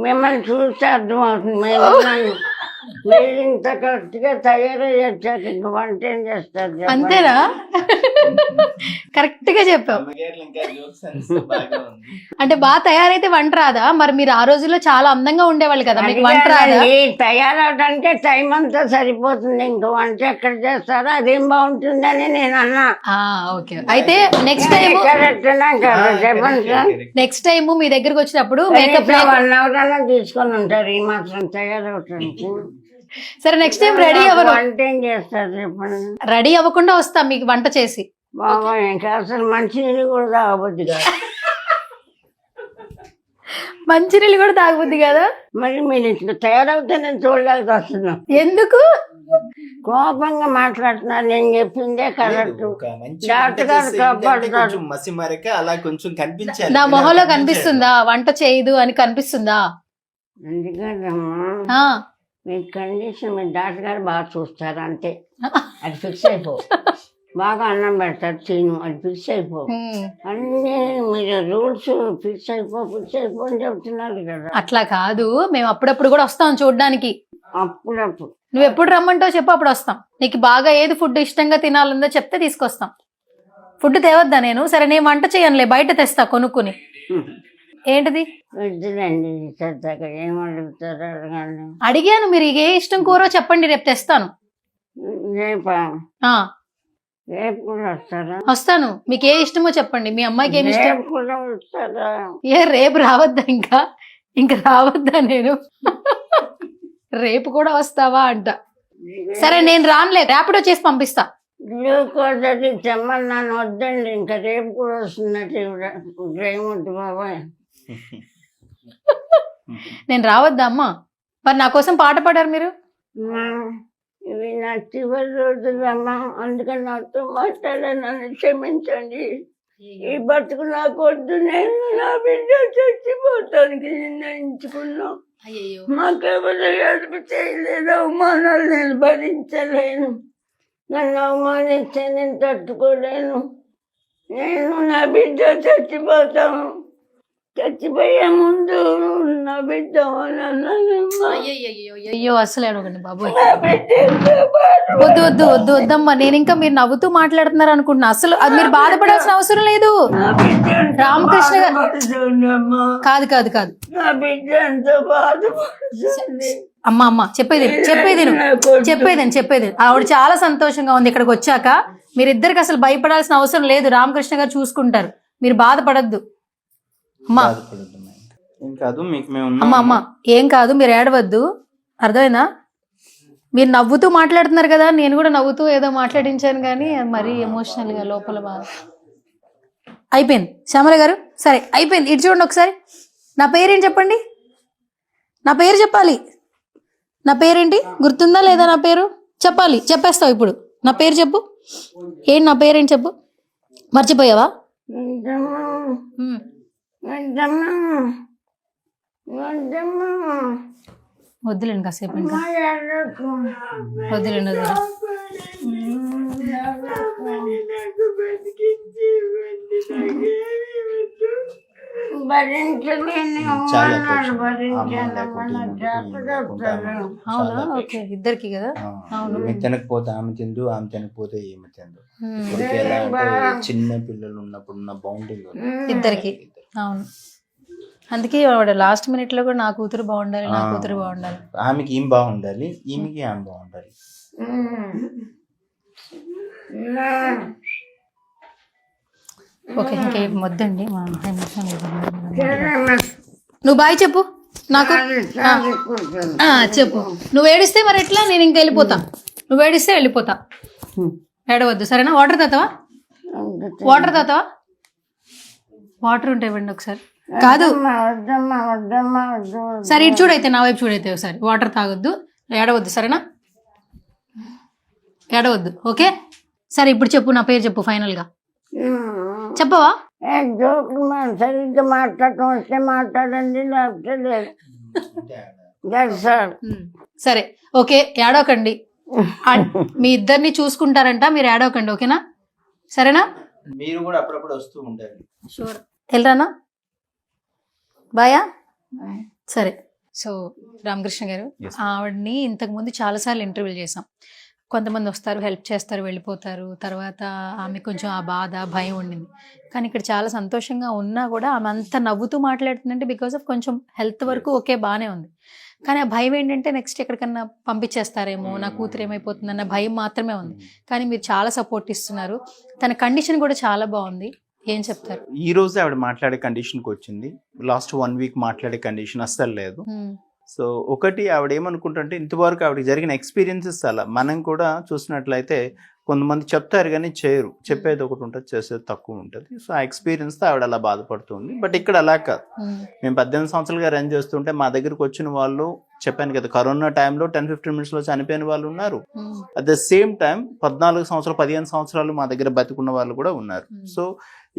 మిమ్మల్ని చూస్తే అర్థమవుతుంది. మీరు ఇంత కరెక్ట్గా తయారై వచ్చాక ఇంక వంట ఏం చేస్తారు చెప్పండి? అంతేనా? కరెక్ట్ గా చెప్పావు. అంటే బాగా తయారైతే వంట రాదా? మరి మీరు ఆ రోజుల్లో చాలా అందంగా ఉండేవాళ్ళు కదా, మీకు వంట రాదా? అడిగానండి, తయారవడానికే టైం అంతా సరిపోతుంది, ఇంక వంట ఎక్కడ చేస్తారో అదేం బాగుంటుందని నేను అన్నా. ఓకే, అయితే నెక్స్ట్ టైం కరెక్టేనా కదా చెప్పండి సార్. నెక్స్ట్ టైం మీ దగ్గరకు వచ్చినప్పుడు మేకప్ 1 hour అన్నా తీసుకొని ఉంటారు ఈ మాత్రం తయారవటానికి. సరే నెక్స్ట్ టైం రెడీ అవ్వరు, వంట ఏం చేస్తారు చెప్పండి? రెడీ అవ్వకుండా వస్తాం మీకు వంట చేసి. బాబా ఇంకా అసలు మంచినీళ్ళు కూడా తాగబుద్ది కాదు. మంచినీళ్ళు కూడా తాగబుద్ది కదా? మరి మీరు ఇట్లా తయారవుతే నేను చూడలేక వస్తున్నాం. ఎందుకు కోపంగా మాట్లాడుతున్నారు, నేను చెప్పిందే కరెక్ట్. డాక్టర్ గారు కాపాడుతారు. మసి మరక అలా కొంచెం కనిపించాలి. నా మొహంలో కనిపిస్తుందా వంట చేయదు అని కనిపిస్తుందా? అందుకనమ్మా మీ కండిషన్ మీ డాక్టర్ గారు బాగా చూస్తారు అంతే, అది ఫిక్స్ అయిపో. బాగా అన్నం పెడతారు తిను, అది ఫిక్స్ అయిపో. అన్నీ మీరు రూల్స్ ఫిక్స్ అయిపో అని చెప్తున్నారు కదా. అట్లా కాదు, మేము అప్పుడప్పుడు కూడా వస్తాం చూడడానికి. అప్పుడప్పుడు నువ్వు ఎప్పుడు రమ్మంటావు చెప్పు, అప్పుడు వస్తాం. నీకు బాగా ఏది ఫుడ్ ఇష్టంగా తినాలందో చెప్తే తీసుకొస్తాం. ఫుడ్ తేవద్దా నేను? సరే నేను వంట చేయనులే, బయట తెస్తా కొనుక్కుని. ఏంటిది? వద్దులండి సరదాగా ఏం అడుగుతారు అడగండి. అడిగాను, మీరు ఏ ఇష్టం కూరో చెప్పండి, రేపు తెస్తాను. రేపా? ఆ రేపు కూడా వస్తారా? వస్తాను, మీకు ఏ ఇష్టమో చెప్పండి. మీ అమ్మాయికి ఏమి ఇష్టం? రేపు కూడా వస్తారా? రేపు రావద్దా? ఇంకా రావద్దా నేను? రేపు కూడా వస్తావా అంట. సరే నేను రానులే, ర్యాపిడో చేసి పంపిస్తా. గ్లూకోజ్ అది తెమ్మన్నాను, వద్దండి ఇంకా రేపు కూడా వస్తున్నట్టు డ్రైవద్దు బాబాయ్. నేను రావద్దా అమ్మా? మరి నా కోసం పాట పాడారు మీరు. ఇవి నా చివరి రోజులమ్మా, అందుకని నాతో మాట్లాడానని క్షమించండి. ఈ బతుకు నాకు వద్దు, నేను నా బిడ్డ చచ్చిపోతానికి నిర్ణయించుకున్నాం. మాకెవరు ఎదుపు చేయలేదు, అవమానాలు నేను భరించలేను. నన్ను అవమానిస్తే నేను తట్టుకోలేను. నేను నా బిడ్డ చచ్చిపోతాను. చచ్చిపోయే ముందు నా బిడ్డ అయ్యో అసలు అడగండి బాబోయ్. వద్దు వద్దు వద్దు వద్దమ్మా, నేను ఇంకా మీరు నవ్వుతూ మాట్లాడుతున్నారు అనుకుంటున్నా. అసలు అది మీరు బాధపడాల్సిన అవసరం లేదు. రామకృష్ణ కాదు కాదు కాదు నా బిడ్డ ఎంతో బాధపడుతుంది. అమ్మ చెప్పేది ఆవిడ చాలా సంతోషంగా ఉంది ఇక్కడికి వచ్చాక. మీరిద్దరికి అసలు భయపడాల్సిన అవసరం లేదు, రామకృష్ణ గారు చూసుకుంటారు, మీరు బాధపడద్దు. అమ్మా ఏం కాదు, మీకు మేము అమ్మ ఏం కాదు, మీరు ఏడవద్దు, అర్థమైందా? మీరు నవ్వుతూ మాట్లాడుతున్నారు కదా, నేను కూడా నవ్వుతూ ఏదో మాట్లాడించాను కానీ మరీ ఎమోషనల్ గా లోపల బాగా అయిపోయింది. శ్యామల గారు సరే అయిపోయింది, ఇటు చూడండి ఒకసారి. నా పేరేంటి చెప్పండి, నా పేరు చెప్పాలి. నా పేరేంటి గుర్తుందా లేదా? నా పేరు చెప్పాలి, చెప్పేస్తావు ఇప్పుడు. నా పేరు చెప్పు. ఏంటి నా పేరేంటి చెప్పు, మర్చిపోయావా? వద్దులేండి కాసేపు, ఇంకా వద్దులేండి వద్దులే. అవునా? ఓకే, ఇద్దరికి కదా. అవును, తినకపోతే ఆమె తిందు, ఆమె తినకపోతే ఏమి తిందు. ఎలా అంటే చిన్న పిల్లలు ఉన్నప్పుడు ఉన్న బౌండింగ్ ఇద్దరికి. అవును, అందుకే ఆవిడ లాస్ట్ మినిట్ లో కూడా నా కూతురు బాగుండాలి, నా కూతురు బాగుండాలి. ఆమెకి ఏం బాగుండాలి, ఈమెకి ఆమె బాగుండాలి. ఓకే, ఇంకేం వద్దండి. నువ్వు బాయ్ చెప్పు నాకు. చెప్పు. నువ్వు ఏడిస్తే మరి ఎట్లా? నేను ఇంకా వెళ్ళిపోతా. నువ్వు ఏడిస్తే వెళ్ళిపోతా. ఏడవద్దు సరేనా? వాటర్ తాతావా? వాటర్ ఉంటే ఇవ్వండి ఒకసారి. కాదు సరే, ఇటు చూడైతే, నా వైపు చూడైతే ఒకసారి. వాటర్ తాగొద్దు, ఏడవద్దు సరేనా? ఏడవద్దు, ఓకే? సరే ఇప్పుడు చెప్పు, నా పేరు చెప్పు ఫైనల్ గా. చెప్పవా? సరిగ్గా మాట్లాడటం వస్తే మాట్లాడండి, లేకపోతే లేదు. సరే ఓకే, ఏడవకండి. మీ ఇద్దరిని చూసుకుంటారంట, మీరు ఏడవకండి, ఓకేనా? సరేనా? మీరు కూడా అప్పుడప్పుడు వస్తూ ఉంటారు. వెళ్ళరానా? బాయా? సరే సో రామకృష్ణ గారు, Yes. ఆవిడని ఇంతకు ముందు చాలాసార్లు ఇంటర్వ్యూ చేసాం. కొంతమంది వస్తారు, హెల్ప్ చేస్తారు, వెళ్ళిపోతారు. తర్వాత ఆమె కొంచెం ఆ బాధ, భయం ఉండింది. కానీ ఇక్కడ చాలా సంతోషంగా ఉన్నా కూడా ఆమె అంత నవ్వుతూ మాట్లాడుతుందంటే బికాస్ ఆఫ్ కొంచెం హెల్త్ వరకు ఓకే బాగానే ఉంది. కానీ ఆ భయం ఏంటంటే నెక్స్ట్ ఎక్కడికన్నా పంపించేస్తారేమో, నా కూతురు ఏమైపోతుందన్న భయం మాత్రమే ఉంది. కానీ మీరు చాలా సపోర్ట్ ఇస్తున్నారు. తన కండిషన్ కూడా చాలా బాగుంది. ఏం చెప్తారు? ఈ రోజు ఆవిడ మాట్లాడే కండిషన్కి వచ్చింది. లాస్ట్ 1 వీక్ మాట్లాడే కండిషన్ అస్సలు లేదు. సో ఒకటి ఆవిడ ఏమనుకుంటుంటే ఇంతవరకు ఆవిడకి జరిగిన ఎక్స్పీరియన్సెస్ అలా మనం కూడా చూసినట్లయితే కొంతమంది చెప్తారు కానీ చేయరు. చెప్పేది ఒకటి ఉంటుంది, చేసేది తక్కువ ఉంటుంది. సో ఆ ఎక్స్పీరియన్స్తో ఆవిడ అలా బాధపడుతుంది. బట్ ఇక్కడ అలా కాదు. మేము 18 సంవత్సరాలుగా రన్ చేస్తుంటే మా దగ్గరకు వచ్చిన వాళ్ళు చెప్పాను కదా, కరోనా టైంలో 10-15 మినిట్స్లో చనిపోయిన వాళ్ళు ఉన్నారు. అట్ ద సేమ్ టైం 14 సంవత్సరాలు 15 సంవత్సరాలు మా దగ్గర బతికున్న వాళ్ళు కూడా ఉన్నారు. సో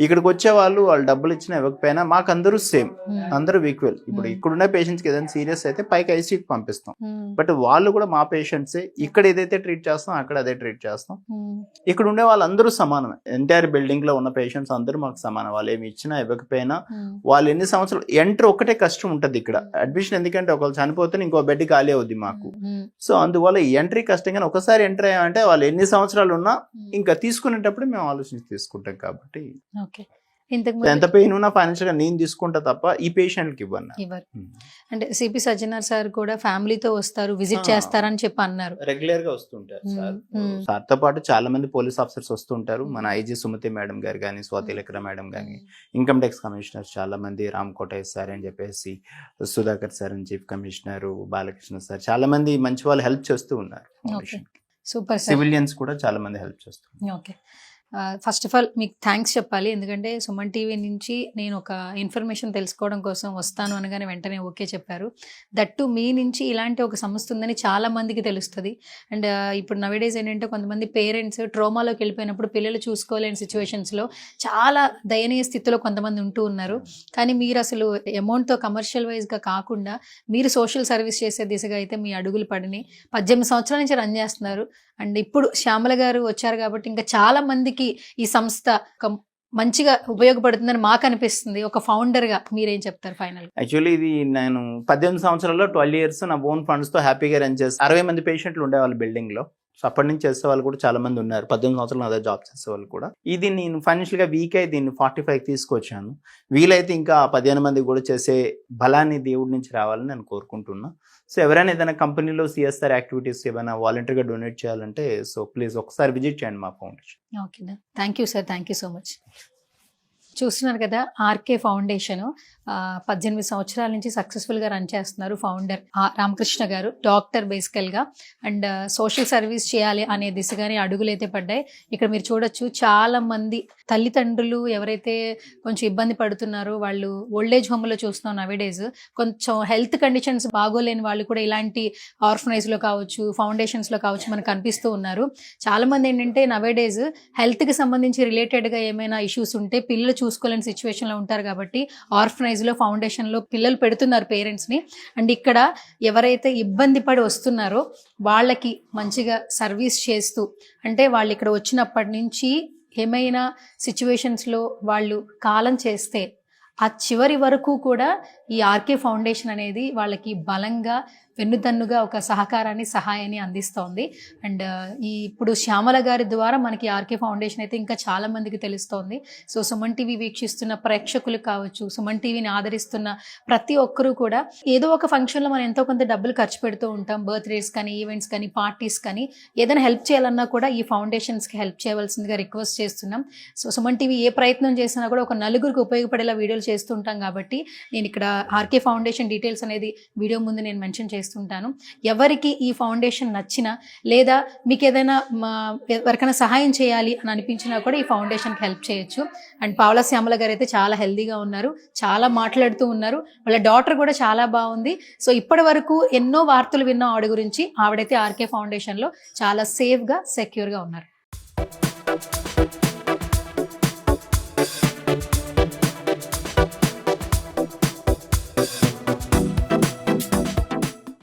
ఇక్కడికి వచ్చే వాళ్ళు డబ్బులు ఇచ్చినా ఇవ్వకపోయినా మాకు అందరూ సేమ్, అందరూ ఈక్వల్. ఇప్పుడు ఇక్కడున్న పేషెంట్స్కి ఏదైనా సీరియస్ అయితే పైకి ఐసీయూకి పంపిస్తాం. బట్ వాళ్ళు కూడా మా పేషెంట్సే. ఇక్కడ ఏదైతే ట్రీట్ చేస్తాం అక్కడ అదే ట్రీట్ చేస్తాం. ఇక్కడ ఉండే వాళ్ళందరూ సమానమే. ఎంటైర్ బిల్డింగ్ లో ఉన్న పేషెంట్స్ అందరూ మాకు సమానం. వాళ్ళు ఏమి ఇచ్చినా ఇవ్వకపోయినా వాళ్ళు ఎన్ని సంవత్సరాలు ఎంటర్ ఒకటే కష్టం ఉంటుంది ఇక్కడ అడ్మిషన్. ఎందుకంటే ఒకళ్ళు చనిపోతే ఇంకో బెడ్ ఖాళీ అవుద్ది మాకు. సో అందువల్ల ఈ ఎంట్రీ కష్టం. కానీ ఒకసారి ఎంటర్ అయ్యామంటే వాళ్ళు ఎన్ని సంవత్సరాలు ఉన్నా ఇంకా తీసుకునేటప్పుడు మేము ఆలోచించి తీసుకుంటాం. కాబట్టి ఎంత పెయిన్ ఉన్నా ఫైనాన్షియల్ గా నేను తీసుకుంటా తప్ప ఈ పేషెంట్ కి ఇవ్వను. అంటే సిపి సజ్జనార్ సార్ కూడా ఫ్యామిలీతో వస్తారు, విజిట్ చేస్తారని చెప్పి అన్నారు. రెగ్యులర్ గా వస్తుంటారు సార్. సార్ తో పాటు చాలా మంది పోలీస్ ఆఫీసర్స్ వస్తుంటారు. మన ఐజీ సుమతి మేడం గారు కానీ, స్వాతి లెక్కర మేడం కానీ, ఇన్కమ్ ట్యాక్స్ కమిషనర్ చాలా మంది, రామ్ కోటయ్య సార్ అని చెప్పేసి, సుధాకర్ సార్ అని చీఫ్ కమిషనర్, బాలకృష్ణ సార్, చాలా మంది మంచి వాళ్ళు హెల్ప్ చేస్తూ ఉన్నారు. సూపర్. సివిలియన్స్ కూడా చాలా మంది హెల్ప్ చేస్తున్నారు. ఓకే, ఫస్ట్ ఆఫ్ ఆల్ మీకు థ్యాంక్స్ చెప్పాలి. ఎందుకంటే సుమన్ టీవీ నుంచి నేను ఒక ఇన్ఫర్మేషన్ తెలుసుకోవడం కోసం వస్తాను అనగానే వెంటనే ఓకే చెప్పారు. దట్టు మీ నుంచి ఇలాంటి ఒక సంస్థ ఉందని చాలా మందికి తెలుస్తుంది. అండ్ ఇప్పుడు నవేడేస్ ఏంటంటే కొంతమంది పేరెంట్స్ ట్రోమాలోకి వెళ్ళిపోయినప్పుడు పిల్లలు చూసుకోలేని సిచ్యువేషన్స్లో చాలా దయనీయ స్థితిలో కొంతమంది ఉంటూ ఉన్నారు. కానీ మీరు అసలు అమౌంట్తో కమర్షియల్ వైజ్గా కాకుండా మీరు సోషల్ సర్వీస్ చేసే దిశగా అయితే మీ అడుగులు పడినాయి. 18 సంవత్సరాల నుంచి రన్ చేస్తున్నారు. అండ్ ఇప్పుడు శ్యామల గారు వచ్చారు కాబట్టి ఇంకా చాలా మందికి ఈ సంస్థ మంచిగా ఉపయోగపడుతుందని మాకు అనిపిస్తుంది. ఒక ఫౌండర్ గా మీరేం చెప్తారు ఫైనల్? యాక్చువల్లీ ఇది నేను 18 సంవత్సరాల్లో 12 years నా ఓన్ ఫండ్స్ తో హ్యాపీగా రన్ చేసి 60 మంది పేషెంట్లు ఉండేవాళ్ళు బిల్డింగ్ లో. సో అప్పటి నుంచి చేసే వాళ్ళు కూడా చాలా మంది ఉన్నారు. 18 సంవత్సరాలు అదే జాబ్ చేసే వాళ్ళు కూడా. ఇది నేను ఫైనాన్షియల్ గా వీక్ అయి దీన్ని 45 తీసుకొచ్చాను. వీలైతే ఇంకా 15 మంది కూడా చేసే బలాన్ని దేవుడి నుంచి రావాలని నేను కోరుకుంటున్నా. సో ఎవరైనా ఏదైనా కంపెనీలో సిఎస్ఆర్ యాక్టివిటీస్ ఏమైనా వాలంటీర్గా డొనేట్ చేయాలంటే సో ప్లీజ్ ఒకసారి విజిట్ చేయండి మా foundation. Okay, thank you sir, thank you so much. చూస్తున్నారు కదా, ఆర్కే ఫౌండేషన్ 18 సంవత్సరాల నుంచి సక్సెస్ఫుల్గా రన్ చేస్తున్నారు. ఫౌండర్ రామకృష్ణ గారు డాక్టర్ బేసికల్గా. అండ్ సోషల్ సర్వీస్ చేయాలి అనే దిశగానే అడుగులైతే పడ్డాయి. ఇక్కడ మీరు చూడొచ్చు చాలా మంది తల్లిదండ్రులు ఎవరైతే కొంచెం ఇబ్బంది పడుతున్నారో వాళ్ళు ఓల్డేజ్ హోమ్లో చూస్తున్నాం నవేడేస్. కొంచెం హెల్త్ కండిషన్స్ బాగోలేని వాళ్ళు కూడా ఇలాంటి ఆర్ఫనైజ్లో కావచ్చు, ఫౌండేషన్స్లో కావచ్చు మనకు కనిపిస్తూ ఉన్నారు. చాలామంది ఏంటంటే నవేడేస్ హెల్త్కి సంబంధించి రిలేటెడ్గా ఏమైనా ఇష్యూస్ ఉంటే పిల్లలు చూసుకోలేని సిచ్యువేషన్లో ఉంటారు. కాబట్టి ఆర్ఫనైజ్లో ఫౌండేషన్లో పిల్లలు పెడుతున్నారు పేరెంట్స్ని. అండ్ ఇక్కడ ఎవరైతే ఇబ్బంది పడి వస్తున్నారో వాళ్ళకి మంచిగా సర్వీస్ చేస్తూ, అంటే వాళ్ళు ఇక్కడ వచ్చినప్పటి నుంచి ఏమైనా సిచ్యువేషన్స్లో వాళ్ళు కాలం చేస్తే ఆ చివరి వరకు కూడా ఈ ఆర్కే ఫౌండేషన్ అనేది వాళ్ళకి బలంగా వెన్నుదన్నుగా ఒక సహకారాన్ని, సహాయాన్ని అందిస్తోంది. అండ్ ఇప్పుడు శ్యామల గారి ద్వారా మనకి ఆర్కే ఫౌండేషన్ అయితే ఇంకా చాలా మందికి తెలుస్తోంది. సో సుమన్ టీవీ వీక్షిస్తున్న ప్రేక్షకులు కావచ్చు, సుమన్ టీవీని ఆదరిస్తున్న ప్రతి ఒక్కరూ కూడా ఏదో ఒక ఫంక్షన్లో మనం ఎంతో కొంత డబ్బులు ఖర్చు పెడుతూ ఉంటాం. బర్త్డేస్ కానీ, ఈవెంట్స్ కానీ, పార్టీస్ కానీ, ఏదైనా హెల్ప్ చేయాలన్నా కూడా ఈ ఫౌండేషన్స్కి హెల్ప్ చేయవలసిందిగా రిక్వెస్ట్ చేస్తున్నాం. సో సుమన్ టీవీ ఏ ప్రయత్నం చేసినా కూడా ఒక నలుగురికి ఉపయోగపడేలా వీడియోలు చేస్తుంటాం. కాబట్టి నేను ఇక్కడ ఆర్కే ఫౌండేషన్ డీటెయిల్స్ అనేది వీడియో ముందు నేను మెన్షన్ చేస్తుంటాను. ఎవరికి ఈ ఫౌండేషన్ నచ్చినా లేదా మీకు ఏదైనా ఎవరికైనా సహాయం చేయాలి అని అనిపించినా కూడా ఈ ఫౌండేషన్కి హెల్ప్ చేయొచ్చు. అండ్ పావలా శ్యామల గారు అయితే చాలా హెల్దీగా ఉన్నారు, చాలా మాట్లాడుతూ ఉన్నారు. వాళ్ళ డాటర్ కూడా చాలా బాగుంది. సో ఇప్పటి వరకు ఎన్నో వార్తలు విన్న ఆవిడ గురించి. ఆవిడైతే ఆర్కే ఫౌండేషన్లో చాలా సేఫ్గా, సెక్యూర్గా ఉన్నారు.